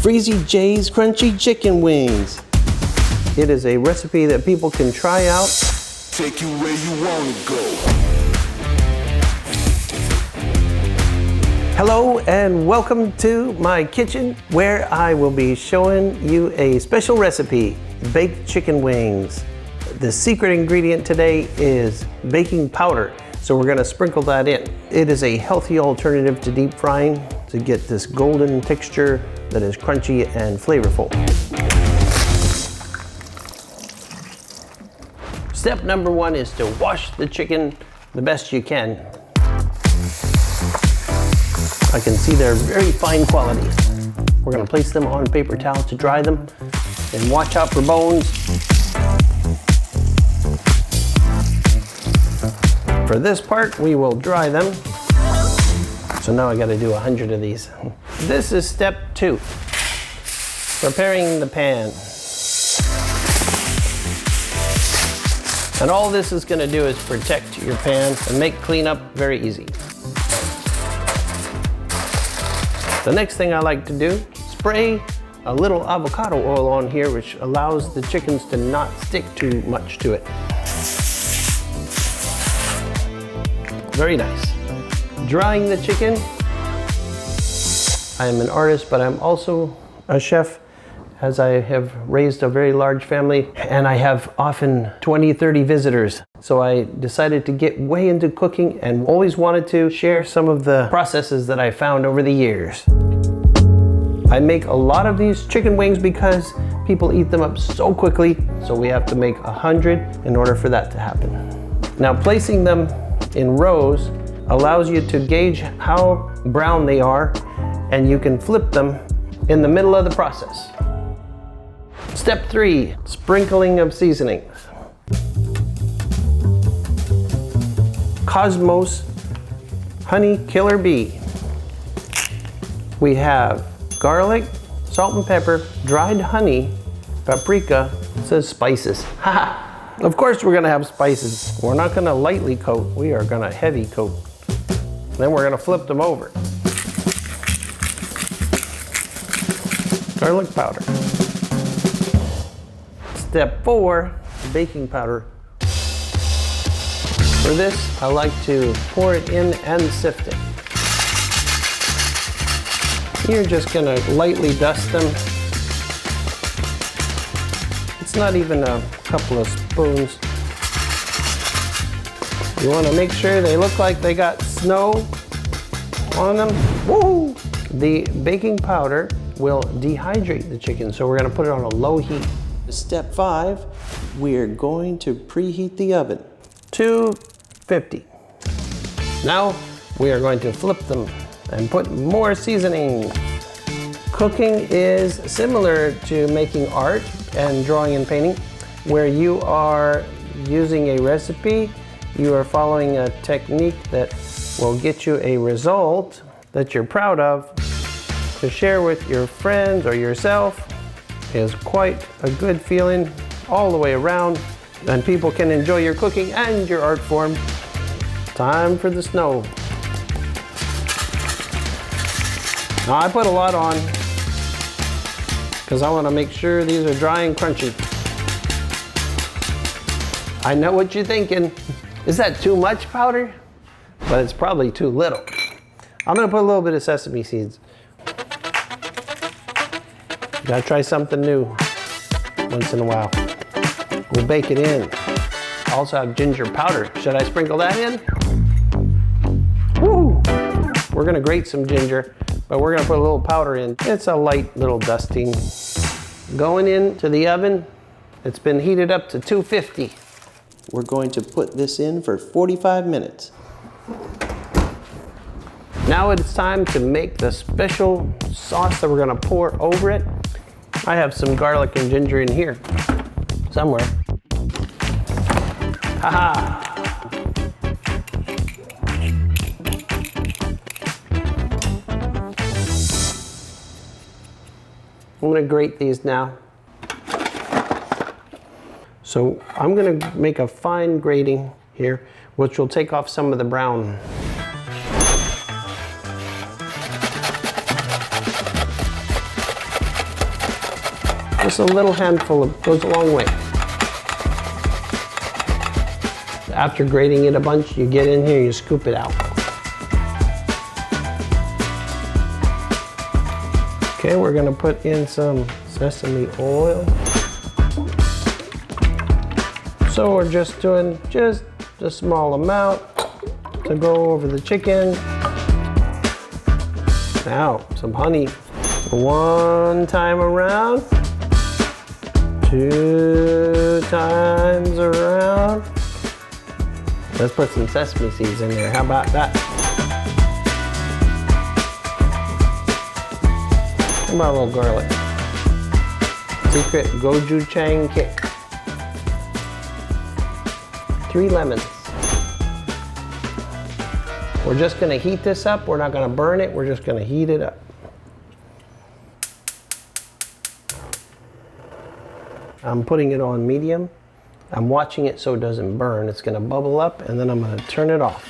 Freezy J's Crunchy Chicken Wings. It is a recipe that people can try out. Take you where you want to go. Hello and welcome to my kitchen where I will be showing you a special recipe, baked chicken wings. The secret ingredient today is baking powder, so we're gonna sprinkle that in. It is a healthy alternative to deep frying to get this golden texture that is crunchy and flavorful. Step number one is to wash the chicken the best you can. I can see they're very fine quality. We're gonna place them on paper towels to dry them and watch out for bones. For this part, we will dry them. So now I gotta do 100 of these. This is step two, preparing the pan. And all this is gonna do is protect your pan and make cleanup very easy. The next thing I like to do, spray a little avocado oil on here, which allows the chickens to not stick too much to it. Very nice. Drying the chicken. I am an artist, but I'm also a chef, as I have raised a very large family and I have often 20, 30 visitors. So I decided to get way into cooking and always wanted to share some of the processes that I found over the years. I make a lot of these chicken wings because people eat them up so quickly, so we have to make 100 in order for that to happen. Now, placing them in rows allows you to gauge how brown they are, and you can flip them in the middle of the process. Step three, sprinkling of seasonings. Cosmos Honey Killer Bee. We have garlic, salt and pepper, dried honey, paprika, it says spices. Haha. Of course we're gonna have spices. We're not gonna lightly coat, we are gonna heavy coat. Then we're gonna flip them over. Garlic powder. Step four, baking powder. For this, I like to pour it in and sift it. You're just gonna lightly dust them. It's not even a couple of spoons. You wanna make sure they look like they got snow on them. Woo! The baking powder will dehydrate the chicken, so we're gonna put it on a low heat. Step five, we're going to preheat the oven. 250. Now we are going to flip them and put more seasoning. Cooking is similar to making art and drawing and painting, where you are using a recipe, you are following a technique that will get you a result that you're proud of. To share with your friends or yourself is quite a good feeling all the way around, and people can enjoy your cooking and your art form. Time for the snow. Now I put a lot on because I want to make sure these are dry and crunchy. I know what you're thinking. Is that too much powder? But it's probably too little. I'm gonna put a little bit of sesame seeds. Gotta try something new once in a while. We'll bake it in. I also have ginger powder. Should I sprinkle that in? Woo! We're gonna grate some ginger, but we're gonna put a little powder in. It's a light little dusting. Going into the oven. It's been heated up to 250. We're going to put this in for 45 minutes. Now it's time to make the special sauce that we're gonna pour over it. I have some garlic and ginger in here, somewhere. Haha! I'm gonna grate these now. So I'm gonna make a fine grating here, which will take off some of the brown. Just a little handful goes a long way. After grating it a bunch, you get in here, you scoop it out. Okay, we're gonna put in some sesame oil. So we're just doing just a small amount to go over the chicken. Now, some honey. One time around, 2 times around. Let's put some sesame seeds in there. How about that? How about a little garlic? Secret gochujang kick. 3 lemons. We're just gonna heat this up. We're not gonna burn it. We're just gonna heat it up. I'm putting it on medium. I'm watching it so it doesn't burn. It's gonna bubble up and then I'm gonna turn it off.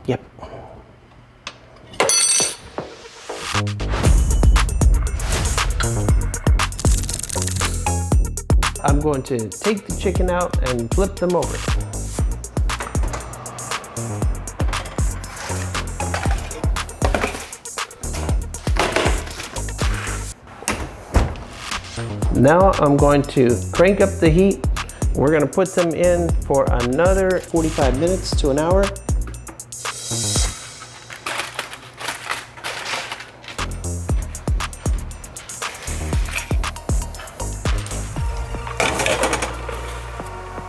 Yep. I'm going to take the chicken out and flip them over. Now I'm going to crank up the heat. We're going to put them in for another 45 minutes to an hour.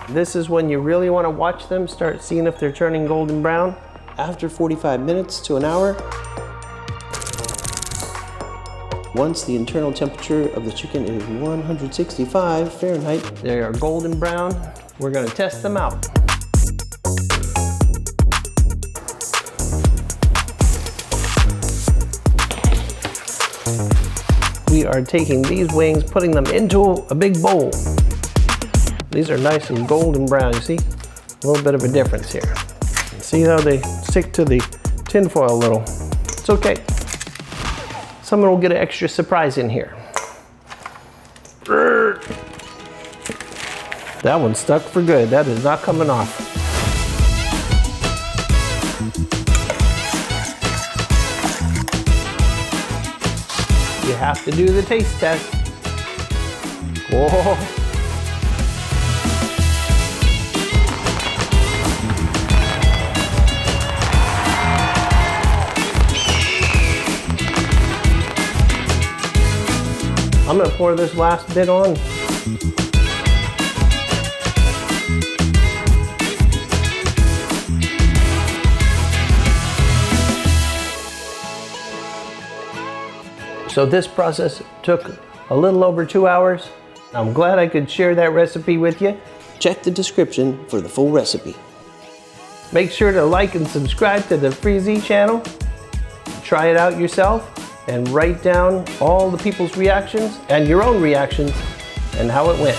This is when you really want to watch them, start seeing if they're turning golden brown. After 45 minutes to an hour, once the internal temperature of the chicken is 165 Fahrenheit, they are golden brown. We're going to test them out. We are taking these wings, putting them into a big bowl. These are nice and golden brown, you see? A little bit of a difference here. See how they stick to the tin foil a little? It's okay. Someone will get an extra surprise in here. That one stuck for good. That is not coming off. You have to do the taste test. Whoa. I'm gonna pour this last bit on. So this process took a little over 2 hours. I'm glad I could share that recipe with you. Check the description for the full recipe. Make sure to like and subscribe to the Freezy channel. Try it out yourself and write down all the people's reactions and your own reactions and how it went.